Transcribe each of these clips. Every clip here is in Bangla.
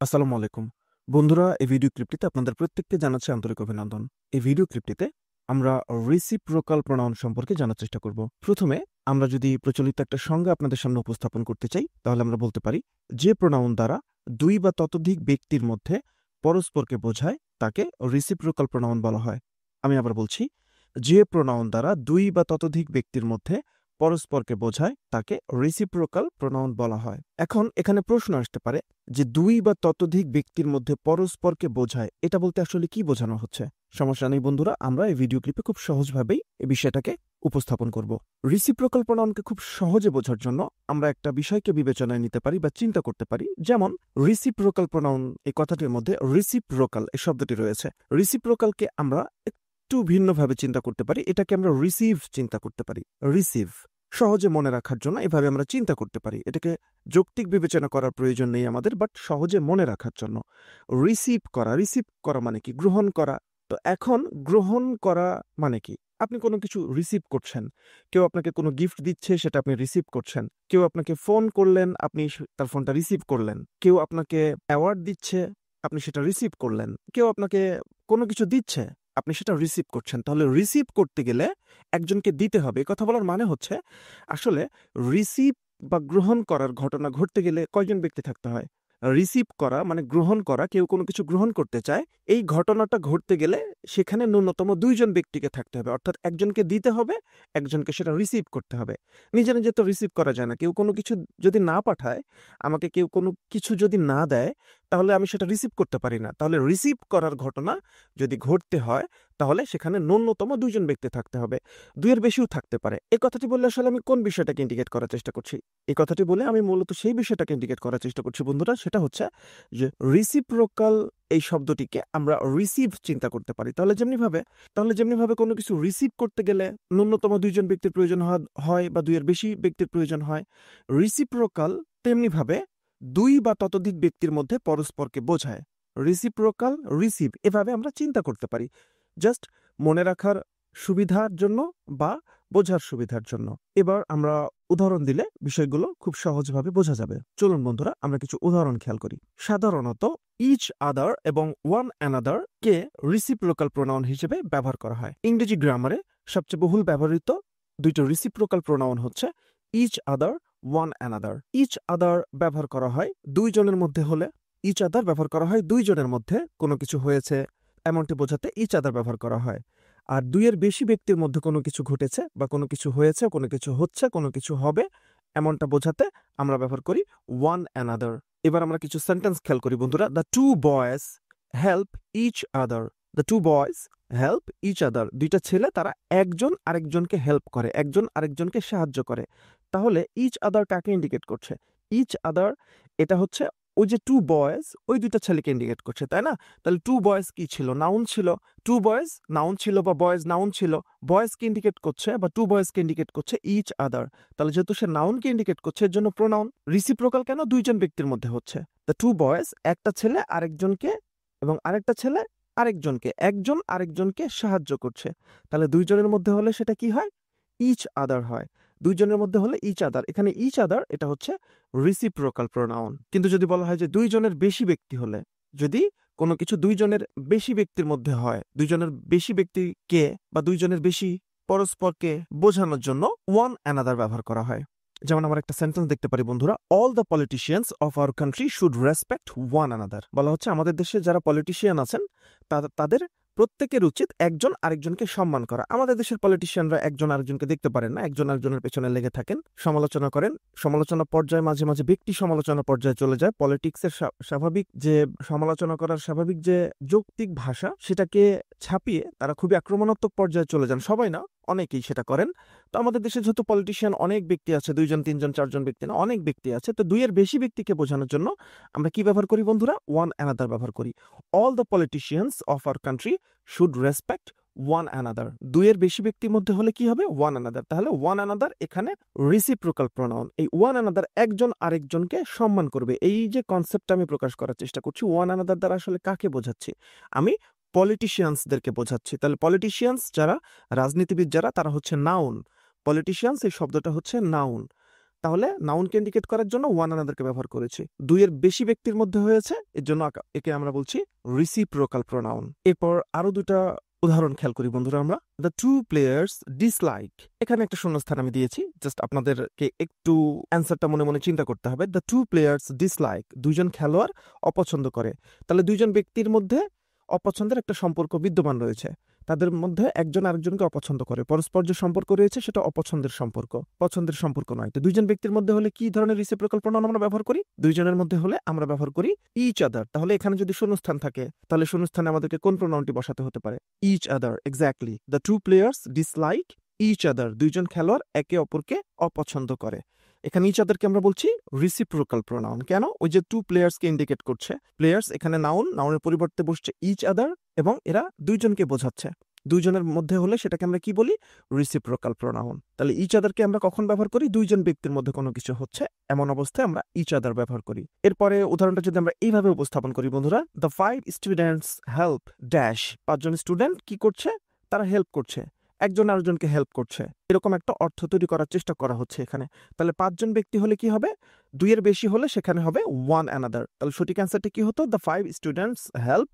আসসালামু আলাইকুম বন্ধুরা, এই ভিডিও ক্লিপটিতে আপনাদের প্রত্যেককে জানাচ্ছি আন্তরিক অভিনন্দন। এই ভিডিও ক্লিপটিতে আমরা রিসিপ্রোকাল প্রোনাউন সম্পর্কে জানার চেষ্টা করব। প্রথমে আমরা যদি প্রচলিত একটা সংজ্ঞা আপনাদের সামনে উপস্থাপন করতে চাই, তাহলে আমরা বলতে পারি যে প্রোনাউন দ্বারা দুই বা ততোধিক ব্যক্তির মধ্যে পরস্পরকে বোঝায় তাকে রিসিপ্রোকাল প্রোনাউন বলা হয়। আমি আবার বলছি, যে প্রোনাউন দ্বারা দুই বা ততোধিক ব্যক্তির মধ্যে পরস্পরকে বোঝায় তাকে রিসিপ্রোকাল প্রোনাউন বলা হয়। এখন এখানে প্রশ্ন আসতে পারে যে দুই বা ততোধিক ব্যক্তির মধ্যে পরস্পরকে বোঝায়, এটা বলতে আসলে কি বোঝানো হচ্ছে? সমস্যা নেই বন্ধুরা, আমরা এই ভিডিও ক্লিপে খুব সহজভাবেই এই বিষয়টাকে উপস্থাপন করব। রিসিপ্রোকাল প্রোনাউনকে খুব সহজে বোঝার জন্য আমরা একটা বিষয়কে বিবেচনায় নিতে পারি বা চিন্তা করতে পারি। যেমন রিসিপ্রোকাল প্রোনাউন, এই কথাটির মধ্যে রিসিপ্রোকাল এই শব্দটি রয়েছে। রিসিপ্রোকালকে আমরা একটু ভিন্নভাবে চিন্তা করতে পারি, এটাকে আমরা রিসিভ চিন্তা করতে পারি। রিসিভ সহজে মনে রাখার জন্য এভাবে আমরা চিন্তা করতে পারি। এটাকে যৌক্তিক বিবেচনা করার প্রয়োজন নেই আমাদের, বাট সহজে মনে রাখার জন্য। রিসিভ করা মানে কি? গ্রহণ করা। তো এখন গ্রহণ করা মানে কি? আপনি কোনো কিছু রিসিভ করছেন, কেউ আপনাকে কোনো গিফট দিচ্ছে, সেটা আপনি রিসিভ করছেন। কেউ আপনাকে ফোন করলেন, আপনি তার ফোনটা রিসিভ করলেন। কেউ আপনাকে অ্যাওয়ার্ড দিচ্ছে, আপনি সেটা রিসিভ করলেন। কেউ আপনাকে কোনো কিছু দিচ্ছে, আপনি সেটা রিসিভ করছেন। তাহলে রিসিভ করতে গেলে একজনকে দিতে হবে। কথা বলার মানে হচ্ছে, আসলে রিসিভ বা গ্রহণ করার ঘটনা ঘটতে গেলে কয়জন ব্যক্তি থাকতে হয়? রিসিভ করা মানে গ্রহণ করা, কেউ কোনো কিছু গ্রহণ করতে চায়, এই ঘটনাটা ঘটতে গেলে সেখানে ন্যূনতম দুইজন ব্যক্তিকে থাকতে হবে। অর্থাৎ একজনকে দিতে হবে, একজনকে সেটা রিসিভ করতে হবে। নিজে নিজে তো রিসিভ করা যায় না। কেউ কোনো কিছু যদি না পাঠায়, আমাকে কেউ কোনো কিছু যদি না দেয়, তাহলে আমি সেটা রিসিভ করতে পারি না। তাহলে রিসিভ করার ঘটনা যদি ঘটতে হয়, তাহলে সেখানে ন্যূনতম দুইজন ব্যক্তি থাকতে হবে। দুইয়ের বেশিও থাকতে পারে। এই কথাটি বললে আসলে আমি কোন বিষয়টাকে ইন্ডিকেট করার চেষ্টা করছি? এই কথাটি বলে আমি মূলত সেই বিষয়টাকে ইন্ডিকেট করার চেষ্টা করছি বন্ধুরা, সেটা হচ্ছে যে রিসিপ্রোকাল এই শব্দটিকে আমরা রিসিভ চিন্তা করতে পারি। তাহলে যেমনিভাবে কোনো কিছু রিসিভ করতে গেলে ন্যূনতম দুইজন ব্যক্তির প্রয়োজন হয় বা দুইয়ের বেশি ব্যক্তির প্রয়োজন হয়, রিসিপ্রোকাল তেমনিভাবে দুই বা ততোধিক ব্যক্তির মধ্যে পরস্পরকে বোঝায়। রিসিপ্রোকাল, রিসিভ, এভাবে আমরা চিন্তা করতে পারি, জাস্ট মনে রাখার সুবিধার জন্য বা বোঝার সুবিধার জন্য। এবার আমরা উদাহরণ দিলে বিষয়গুলো খুব সহজভাবে বোঝা যাবে। চলুন বন্ধুরা, আমরা কিছু উদাহরণ খেয়াল করি। সাধারণত ইচ আদার এবং ওয়ান অ্যানাদার কে রিসিপ্রোকাল প্রোনাউন হিসেবে ব্যবহার করা হয়। ইংরেজি গ্রামারে সবচেয়ে বহুল ব্যবহৃত দুইটা রিসিপ্রোকাল প্রোনাউন হচ্ছে each other, one another. Each other ব্যবহার করা হয় দুইজনের মধ্যে হলে, ইচ আদার ব্যবহার করা হয় দুইজনের মধ্যে কোনো কিছু হয়েছে এমনটি বোঝাতে ইচ আদার ব্যবহার করা হয়। আর দুইয়ের বেশি ব্যক্তির মধ্যে কোনো কিছু ঘটেছে বা কোনো কিছু হয়েছে, কোনো কিছু হচ্ছে, কোনো কিছু হবে, এমনটা বোঝাতে আমরা ব্যবহার করি ওয়ান অ্যানাদার। এবার আমরা কিছু সেন্টেন্স খেয়াল করি বন্ধুরা। The two boys help each other. The two boys help each other. দুইটা ছেলে, তারা একজন আরেকজনকে হেল্প করে, একজন আরেকজনকে সাহায্য করে। তাহলে ইচ আদার কাকে ইন্ডিকেট করছে? ইচ আদার এটা হচ্ছে ওই যে টু বয়েজ, ওই দুইটা ছেলেকে ইন্ডিকেট করছে, তাই না? তাহলে টু বয়েজ কি ছিল? নাউন ছিল। টু বয়েজ নাউন ছিল বা বয়েজ নাউন ছিল। বয়েজকে ইন্ডিকেট করছে বা টু বয়েজকে ইন্ডিকেট করছে ইচ আদার। তাহলে যেহেতু সে নাউনকে ইন্ডিকেট করছে, এর জন্য প্রোনাউন। রিসিপ্রোকাল কেন? দুইজন ব্যক্তির মধ্যে হচ্ছে। দ্য টু বয়েজ, একটা ছেলে আরেকজনকে, এবং আরেকটা ছেলে আরেকজনকে, একজন আরেকজনকে সাহায্য করছে। তাহলে দুইজনের মধ্যে হলে সেটা কি হয়? ইচ আদার হয়। দুইজনের মধ্যে হলে ইচ আদার। এখানে ইচ আদার এটা হচ্ছে রিসিপ্রোকাল প্রোনাউন। কিন্তু যদি বলা হয় যে দুইজনের বেশি ব্যক্তি হলে, যদি কোনো কিছু দুইজনের বেশি ব্যক্তির মধ্যে হয়, দুইজনের বেশি ব্যক্তিকে বা দুইজনের বেশি পরস্পরকে বোঝানোর জন্য ওয়ান অ্যানাদার ব্যবহার করা হয়। যেমন আমরা একটা সেন্টেন্স দেখতে পারি বন্ধুরা, all the politicians of our country should respect one another. বলা হচ্ছে আমাদের দেশে যারা পলিটিশিয়ান আছেন তাদের প্রত্যেকের উচিত একজন আরেকজনকে সম্মান করা। আমাদের দেশের পলিটিশিয়ানরা একজন আরেকজনকে দেখতে পারেন না, একজন আরেকজনের পেছনে লেগে থাকেন, সমালোচনা করেন। সমালোচনা পর্যায়ে মাঝে মাঝে ব্যক্তি সমালোচনা পর্যায়ে চলে যায়। পলিটিক্সের স্বাভাবিক যে সমালোচনা করার স্বাভাবিক যে যৌক্তিক ভাষা, সেটাকে ছাপিয়ে তারা খুবই আক্রমণাত্মক পর্যায়ে চলে যান। সবাই না, অনেকেই সেটা করেন। তো আমাদের দেশে যেহেতু পলিটিশিয়ান অনেক ব্যক্তি আছে, দুইজন তিনজন চারজন ব্যক্তি না, অনেক ব্যক্তি আছে, তো দুইয়ের বেশি ব্যক্তিকে বোঝানোর জন্য আমরা কি ব্যবহার করি বন্ধুরা? ওয়ান অ্যানাদার ব্যবহার করি। All the politicians of our country should respect one another. দুইয়ের বেশি ব্যক্তির মধ্যে হলে কি হবে? One another. তাহলে ওয়ান অ্যানাদার এখানে রিসিপ্রোকাল প্রোনাউন। এই ওয়ান অ্যানাদার একজন আরেকজনকে সম্মান করবে, এই যে কনসেপ্টটা আমি প্রকাশ করার চেষ্টা করছি। ওয়ান অ্যানাদার দ্বারা আসলে কাকে বোঝাচ্ছি? আমি পলিটিশিয়ানসদেরকে বোঝাচ্ছি। তাহলে পলিটিশিয়ানস যারা, রাজনীতিবিদ যারা, তারা হচ্ছে নাউন। পলিটিশিয়ানস এই শব্দটা হচ্ছে নাউন। তাহলে নাউনকে ইন্ডিকেট করার জন্য ওয়ান অ্যানাদারকে ব্যবহার করেছি। দুইয়ের বেশি ব্যক্তির মধ্যে হয়েছে, এর জন্য একে আমরা বলছি রিসিপ্রোকাল প্রোনাউন। এরপর আরো দুটা উদাহরণ খেয়াল করি বন্ধুরা আমরা। দ্য টু প্লেয়ার্স ডিসলাইক, এখানে একটা শূন্যস্থান আমি দিয়েছি, জাস্ট আপনাদেরকে একটু অ্যান্সারটা মনে মনে চিন্তা করতে হবে। দ্য টু প্লেয়ার্স ডিসলাইক, দুইজন খেলোয়াড় অপছন্দ করে। তাহলে দুইজন ব্যক্তির মধ্যে অপছন্দের একটা সম্পর্ক বিদ্যমান রয়েছে, তাদের মধ্যে একজন আরেকজনকে অপছন্দ করে, পরস্পর যে সম্পর্ক রয়েছে সেটা অপছন্দের সম্পর্ক, পছন্দের সম্পর্ক নয়। তো দুইজন ব্যক্তির মধ্যে হলে কি ধরনের রিসিপ্রোকাল প্রোনাউন আমরা ব্যবহার করি? দুইজনের মধ্যে হলে আমরা ব্যবহার করি ইচ আদার। তাহলে এখানে যদি শূন্যস্থান থাকে তাহলে শূন্যস্থানে আমাদেরকে কোন প্রোনাউনটি বসাতে হতে পারে? Each other, exactly. The two players dislike each other, দুইজন খেলোয়াড় একে অপরকে অপছন্দ করে। এখানে ইচ আদারকে আমরা বলছি রিসিপ্রোকাল প্রোনাউন। কেন? ওই যে টু প্লেয়ার্সকে ইন্ডিকেট করছে। প্লেয়ার্স এখানে নাউন, নাউনের পরিবর্তে বসছে ইচ আদার এবং এরা দুইজনকে বোঝাচ্ছে। দুইজনের মধ্যে হলে সেটাকে আমরা কি বলি? Reciprocal pronoun. তাহলে ইচ আদারকে আমরা কখন ব্যবহার করি? দুইজন ব্যক্তির মধ্যে কোনো কিছু হচ্ছে এমন অবস্থায় আমরা ইচ আদার ব্যবহার করি। এরপরে উদাহরণটা যদি আমরা এইভাবে উপস্থাপন করি বন্ধুরা, দ্য 5 স্টুডেন্টস হেল্প ড্যাশ, 5 জন স্টুডেন্ট কি করছে? তারা হেল্প করছে, একজন আরেকজনকে হেল্প করছে, এরকম একটা অর্থ তৈরি করার চেষ্টা করা হচ্ছে এখানে। তাহলে 5 জন ব্যক্তি হলে কি হবে? দুইয়ের বেশি হলে সেখানে হবে ওয়ান অ্যানাদার। তাহলে সঠিক অ্যান্সারটা কি হতো? The 5 students help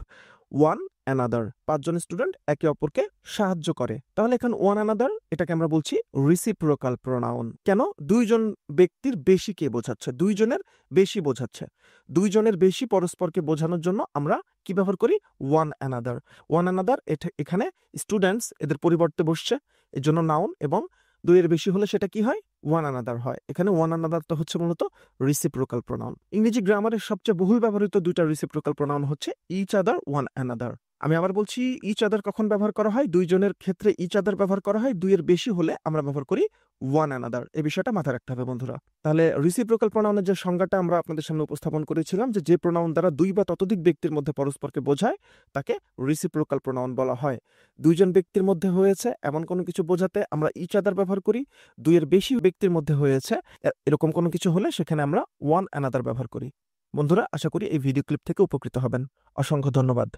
one another, 5 জন স্টুডেন্ট একে অপরকে সাহায্য করে। তাহলে এখন ওয়ান অ্যানাদার এটাকে আমরা বলছি রিসিপ্রোকাল প্রোনাউন। কেন? দুইজন ব্যক্তির বেশি কে বোঝাচ্ছে, দুইজনের বেশি বোঝাচ্ছে। দুইজনের বেশি পরস্পরকে বোঝানোর জন্য আমরা কি ব্যবহার করি? One another. ওয়ান অ্যানাদার এখানে স্টুডেন্টস এদের পরিবর্তে বসছে, এর জন্য নাউন, এবং দুইয়ের বেশি হলে সেটা কি হয়? ওয়ান অ্যানাদার হয়। এখানে ওয়ান অ্যানাদারটা হচ্ছে মূলত রিসিপ্রোকাল প্রোনাউন। ইংরেজি গ্রামারের সবচেয়ে বহুল ব্যবহৃত দুইটা রিসিপ্রোকাল প্রোনাউন হচ্ছে ইচ আদার, ওয়ান অ্যানাদার। আমি আবার বলছি, ইচ আদার কখন ব্যবহার করা হয়? দুইজনের ক্ষেত্রে ইচ আদার ব্যবহার করা হয়, দুইয়ের বেশি হলে আমরা ব্যবহার করি ওয়ান অ্যানাদার। এই বিষয়টা মাথায় রাখতে হবে বন্ধুরা। তাহলে রিসিপ্রোকাল প্রোনাউনের যে সংজ্ঞাটা আমরা আপনাদের সামনে উপস্থাপন করেছিলাম, যে প্রোনাউন দ্বারা দুই বা ততোধিক ব্যক্তির মধ্যে পরস্পরকে বোঝায় তাকে রিসিপ্রোকাল প্রোনাউন বলা হয়। দুইজন ব্যক্তির মধ্যে হয়েছে এমন কোনো কিছু বোঝাতে আমরা ইচ আদার ব্যবহার করি। দুইয়ের বেশি ব্যক্তির মধ্যে হয়েছে এরকম কোনো কিছু হলে সেখানে আমরা ওয়ান অ্যানাদার ব্যবহার করি। বন্ধুরা, আশা করি এই ভিডিও ক্লিপ থেকে উপকৃত হবেন। অসংখ্য ধন্যবাদ।